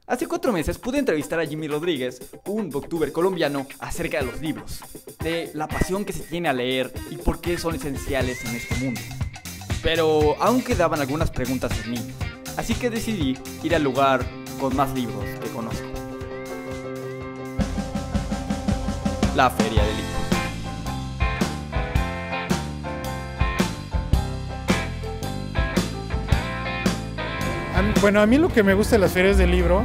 Hace 4 meses pude entrevistar a Jimmy Rodríguez, un booktuber colombiano, acerca de los libros, de la pasión que se tiene a leer y por qué son esenciales en este mundo. Pero aún quedaban algunas preguntas en mí, así que decidí ir al lugar con más libros que conozco. La Feria del Libro. Bueno, a mí lo que me gusta de las ferias del libro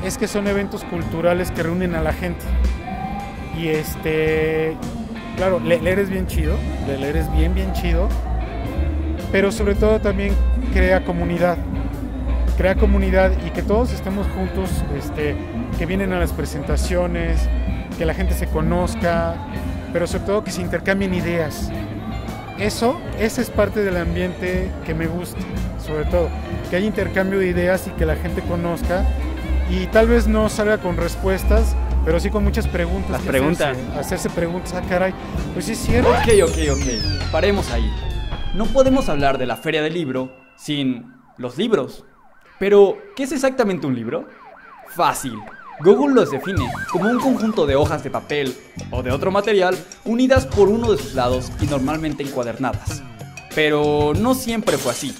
es que son eventos culturales que reúnen a la gente. Y claro, leer es bien chido, leer es bien chido, pero sobre todo también crea comunidad y que todos estemos juntos, que vienen a las presentaciones, que la gente se conozca, pero sobre todo que se intercambien ideas. Ese es parte del ambiente que me gusta, sobre todo, que haya intercambio de ideas y que la gente conozca y tal vez no salga con respuestas, pero sí con muchas preguntas. Las preguntas. Hacerse preguntas, caray, pues sí es cierto. Ok, paremos ahí. No podemos hablar de la Feria del Libro sin los libros. Pero, ¿qué es exactamente un libro? Fácil. Google los define como un conjunto de hojas de papel o de otro material unidas por uno de sus lados y normalmente encuadernadas. Pero no siempre fue así.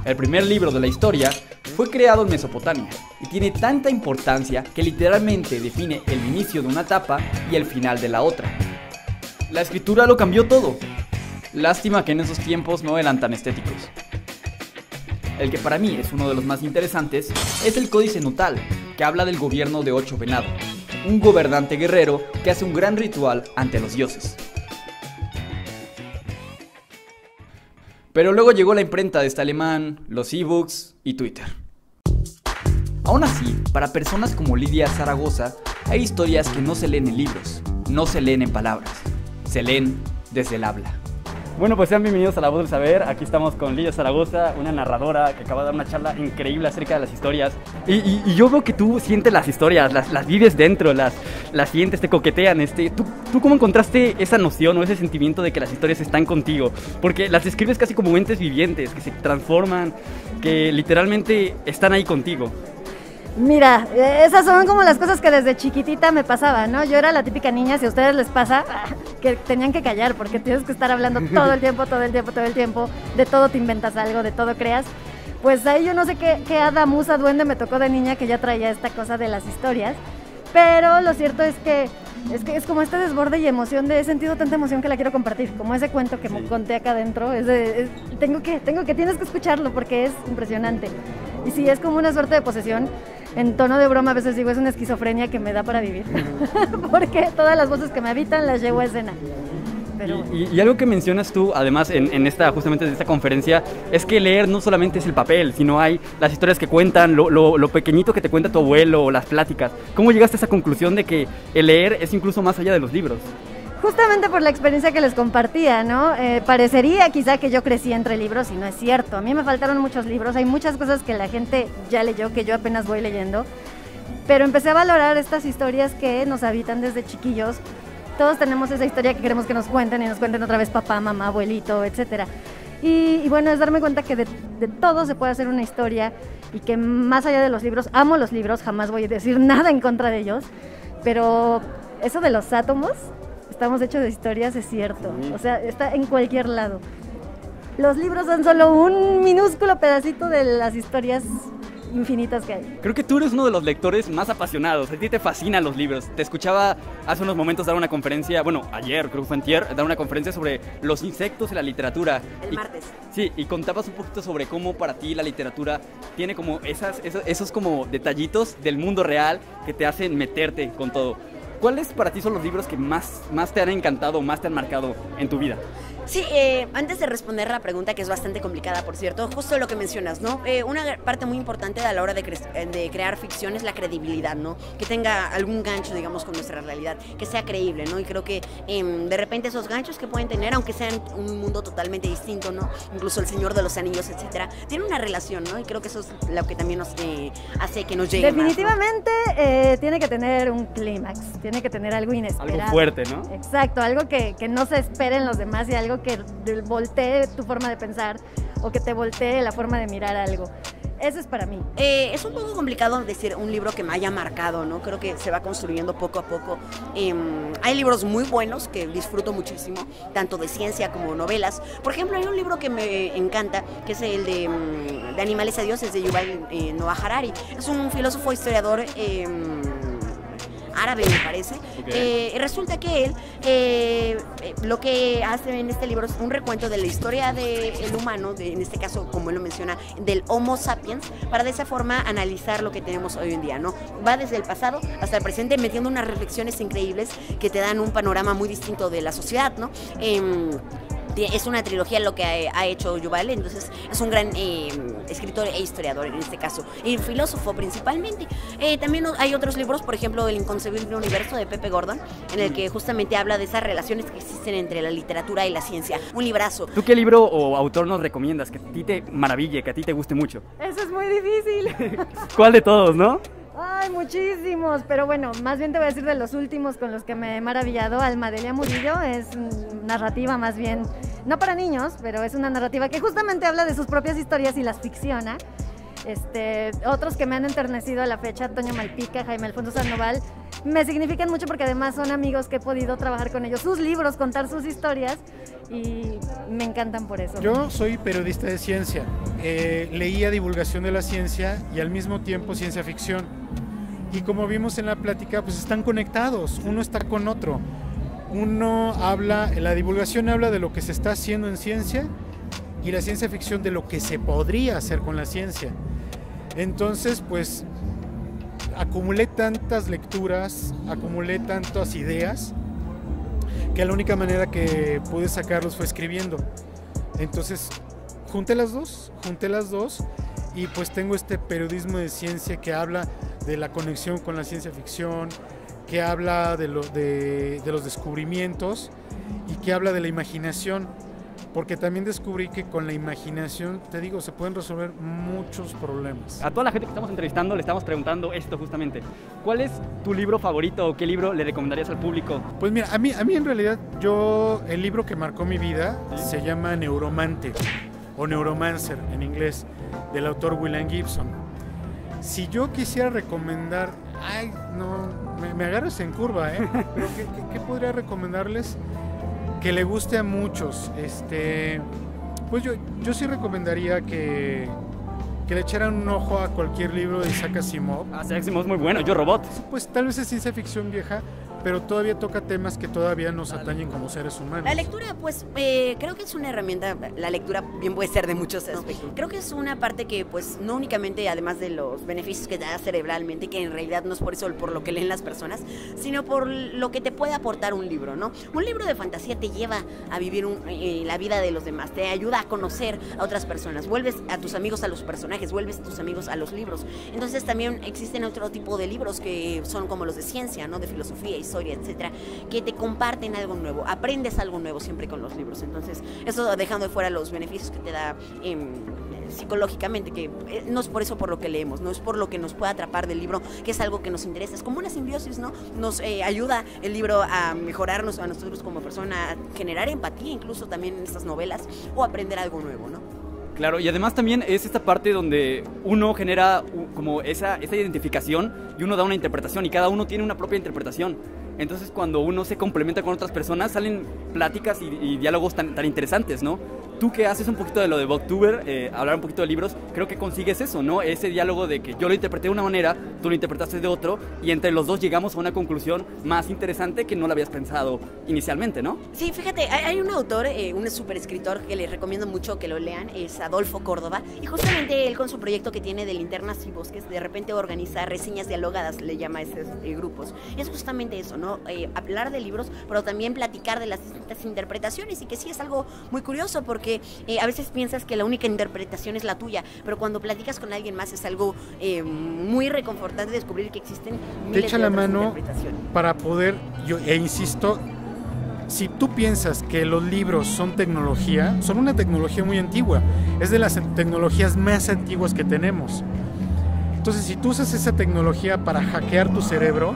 El primer libro de la historia fue creado en Mesopotamia y tiene tanta importancia que literalmente define el inicio de una etapa y el final de la otra. La escritura lo cambió todo. Lástima que en esos tiempos no eran tan estéticos. El que para mí es uno de los más interesantes es el Códice Nutal, que habla del gobierno de Ocho Venado, un gobernante guerrero que hace un gran ritual ante los dioses. Pero luego llegó la imprenta de este alemán, los ebooks y Twitter. Aún así, para personas como Lidia Zaragoza, hay historias que no se leen en libros, no se leen en palabras, se leen desde el habla. Bueno, pues sean bienvenidos a La Voz del Saber. Aquí estamos con Lidia Zaragoza, una narradora que acaba de dar una charla increíble acerca de las historias. Y yo veo que tú sientes las historias, las vives dentro, las sientes, te coquetean. ¿Tú cómo encontraste esa noción o ese sentimiento de que las historias están contigo? Porque las describes casi como entes vivientes, que se transforman, que literalmente están ahí contigo. Mira, esas son como las cosas que desde chiquitita me pasaban, ¿no? Yo era la típica niña, si a ustedes les pasa, que tenían que callar porque tienes que estar hablando todo el tiempo, de todo te inventas algo, de todo creas. Pues ahí yo no sé qué hada, musa, duende me tocó de niña que ya traía esta cosa de las historias, pero lo cierto es que es como este desborde y emoción he sentido tanta emoción que la quiero compartir, como ese cuento que me conté acá adentro, tienes que escucharlo porque es impresionante. Y sí, es como una suerte de posesión. En tono de broma a veces digo, es una esquizofrenia que me da para vivir, porque todas las voces que me habitan las llevo a escena. Pero... Y algo que mencionas tú, además, justamente en esta conferencia, es que leer no solamente es el papel, sino hay las historias que cuentan, lo pequeñito que te cuenta tu abuelo, o las pláticas. ¿Cómo llegaste a esa conclusión de que el leer es incluso más allá de los libros? Justamente por la experiencia que les compartía, ¿no? Parecería quizá que yo crecí entre libros y no es cierto. A mí me faltaron muchos libros, hay muchas cosas que la gente ya leyó, que yo apenas voy leyendo. Pero empecé a valorar estas historias que nos habitan desde chiquillos. Todos tenemos esa historia que queremos que nos cuenten y nos cuenten otra vez papá, mamá, abuelito, etc. Y bueno, es darme cuenta que de todo se puede hacer una historia y que más allá de los libros, amo los libros, jamás voy a decir nada en contra de ellos, pero eso de los átomos, estamos hechos de historias, es cierto, o sea, está en cualquier lado. Los libros son solo un minúsculo pedacito de las historias infinitas que hay. Creo que tú eres uno de los lectores más apasionados, a ti te fascinan los libros. Te escuchaba hace unos momentos dar una conferencia, ayer, creo que fue antier, dar una conferencia sobre los insectos y la literatura. El martes. Sí, y contabas un poquito sobre cómo para ti la literatura tiene como esos como detallitos del mundo real que te hacen meterte con todo. ¿Cuáles para ti son los libros que más te han encantado, más te han marcado en tu vida? Sí, antes de responder la pregunta, que es bastante complicada, por cierto, justo lo que mencionas, ¿no? Una parte muy importante a la hora de crear ficción es la credibilidad, ¿no? Que tenga algún gancho, digamos, con nuestra realidad, que sea creíble, ¿no? Y creo que de repente esos ganchos que pueden tener, aunque sean un mundo totalmente distinto, ¿no? Incluso El Señor de los Anillos, etcétera, tiene una relación, ¿no? Y creo que eso es lo que también nos hace que nos llegue definitivamente más, ¿no? Tiene que tener un clímax, tiene que tener algo inesperado. Algo fuerte, ¿no? Exacto, algo que no se espere en los demás y algo que voltee tu forma de pensar o que te voltee la forma de mirar algo. Eso es para mí. Es un poco complicado decir un libro que me haya marcado, ¿no? Creo que se va construyendo poco a poco. Hay libros muy buenos que disfruto muchísimo, tanto de ciencia como novelas. Por ejemplo, hay un libro que me encanta, que es el de Animales a Dioses, de Yuval Noah Harari. Es un filósofo historiador árabe, me parece. Resulta que él lo que hace en este libro es un recuento de la historia del humano, en este caso, como él lo menciona, del Homo sapiens, para de esa forma analizar lo que tenemos hoy en día, ¿no? Va desde el pasado hasta el presente, metiendo unas reflexiones increíbles que te dan un panorama muy distinto de la sociedad, ¿no? Es una trilogía lo que ha hecho Yuval, entonces es un gran escritor e historiador en este caso, y filósofo principalmente. También hay otros libros, por ejemplo, El inconcebible universo de Pepe Gordon, en el que justamente habla de esas relaciones que existen entre la literatura y la ciencia. Un librazo. ¿Tú qué libro o autor nos recomiendas que a ti te maraville, que a ti te guste mucho? Eso es muy difícil. ¿Cuál de todos, no? Ay, muchísimos, pero bueno, más bien te voy a decir de los últimos con los que me he maravillado. Alma Delia Murillo es narrativa más bien, no para niños, pero es una narrativa que justamente habla de sus propias historias y las ficciona. Otros que me han enternecido a la fecha, Toño Malpica, Jaime Alfonso Sandoval, me significan mucho porque además son amigos que he podido trabajar con ellos, sus libros, contar sus historias, y me encantan por eso. Yo soy periodista de ciencia, leía divulgación de la ciencia y al mismo tiempo ciencia ficción. Y como vimos en la plática, pues están conectados, uno está con otro. La divulgación habla de lo que se está haciendo en ciencia y la ciencia ficción de lo que se podría hacer con la ciencia. Entonces, pues, acumulé tantas lecturas, acumulé tantas ideas, que la única manera que pude sacarlos fue escribiendo. Entonces, junté las dos, y pues tengo este periodismo de ciencia que habla de la conexión con la ciencia ficción, que habla de los descubrimientos y que habla de la imaginación, porque también descubrí que con la imaginación, te digo, se pueden resolver muchos problemas. A toda la gente que estamos entrevistando le estamos preguntando esto justamente. ¿Cuál es tu libro favorito o qué libro le recomendarías al público? Pues mira, a mí en realidad, el libro que marcó mi vida se llama Neuromante, o Neuromancer en inglés, del autor William Gibson. Si yo quisiera recomendar, me agarras en curva, pero ¿qué podría recomendarles que le guste a muchos? Pues yo sí recomendaría que le echaran un ojo a cualquier libro de Isaac Asimov. Isaac Asimov es muy bueno, Yo Robot. Pues tal vez es ciencia ficción vieja, pero todavía toca temas que todavía nos atañen como seres humanos. La lectura, pues, creo que es una herramienta. La lectura bien puede ser de muchos aspectos. Creo que es una parte que, pues, no únicamente, además de los beneficios que te da cerebralmente, que en realidad no es por eso por lo que leen las personas, sino por lo que te puede aportar un libro, ¿no? Un libro de fantasía te lleva a vivir la vida de los demás, te ayuda a conocer a otras personas, vuelves a tus amigos a los personajes, vuelves a tus amigos a los libros. Entonces también existen otro tipo de libros que son como los de ciencia, ¿no? De filosofía, historia, etcétera, que te comparten algo nuevo, aprendes algo nuevo siempre con los libros. Entonces, eso dejando de fuera los beneficios que te da psicológicamente, que no es por eso por lo que leemos, no es por lo que nos puede atrapar del libro, que es algo que nos interesa, es como una simbiosis, ¿no? Nos ayuda el libro a mejorarnos a nosotros como persona, a generar empatía incluso también en estas novelas, o aprender algo nuevo, ¿no? Claro, y además también es esta parte donde uno genera como esa identificación y uno da una interpretación y cada uno tiene una propia interpretación. Entonces cuando uno se complementa con otras personas salen pláticas y diálogos tan interesantes, ¿no? Tú que haces un poquito de lo de Booktuber, hablar un poquito de libros, creo que consigues eso, ¿no? Ese diálogo de que yo lo interpreté de una manera, tú lo interpretaste de otro, y entre los dos llegamos a una conclusión más interesante que no la habías pensado inicialmente, ¿no? Sí, fíjate, hay un autor, un súper escritor que les recomiendo mucho que lo lean, es Adolfo Córdoba, y justamente él con su proyecto que tiene de Linternas y Bosques, de repente organiza reseñas dialogadas, le llama a esos grupos. Y es justamente eso, ¿no? Hablar de libros, pero también platicar de las distintas interpretaciones, y que sí es algo muy curioso, porque a veces piensas que la única interpretación es la tuya, pero cuando platicas con alguien más es algo muy reconfortante descubrir que existen miles te echa de la otras mano interpretaciones. para poder, insisto, si tú piensas que los libros son tecnología, son una tecnología muy antigua, es de las tecnologías más antiguas que tenemos. Entonces, si tú usas esa tecnología para hackear tu cerebro,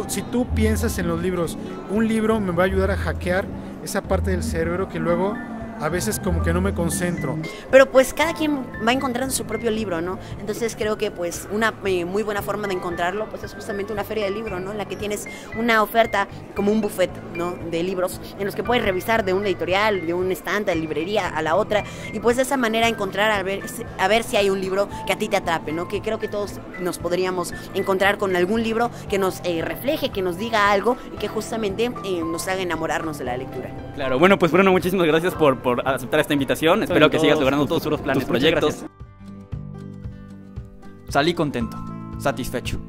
si tú piensas en los libros, un libro me va a ayudar a hackear esa parte del cerebro que luego a veces como que no me concentro. Pero pues cada quien va encontrando su propio libro, ¿no? Entonces creo que pues una muy buena forma de encontrarlo pues es justamente una feria de libro, ¿no? En la que tienes una oferta como un buffet, ¿no? De libros en los que puedes revisar de una editorial, de un stand, de librería a la otra y pues de esa manera encontrar a ver si hay un libro que a ti te atrape, ¿no? Que creo que todos nos podríamos encontrar con algún libro que nos refleje, que nos diga algo y que justamente nos haga enamorarnos de la lectura. Claro, bueno, pues Bruno, muchísimas gracias por aceptar esta invitación. Espero que sigas logrando todos tus planes, proyectos. Salí contento, satisfecho.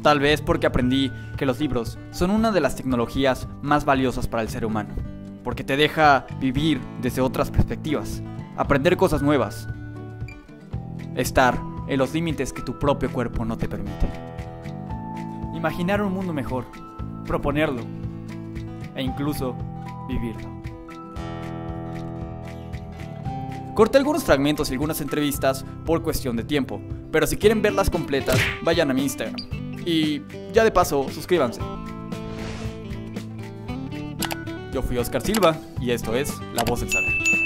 Tal vez porque aprendí que los libros son una de las tecnologías más valiosas para el ser humano. Porque te deja vivir desde otras perspectivas, aprender cosas nuevas, estar en los límites que tu propio cuerpo no te permite. Imaginar un mundo mejor, proponerlo e incluso vivirlo. Corté algunos fragmentos y algunas entrevistas por cuestión de tiempo, pero si quieren verlas completas, vayan a mi Instagram. Y ya de paso, suscríbanse. Yo fui Oscar Silva y esto es La Voz del Saber.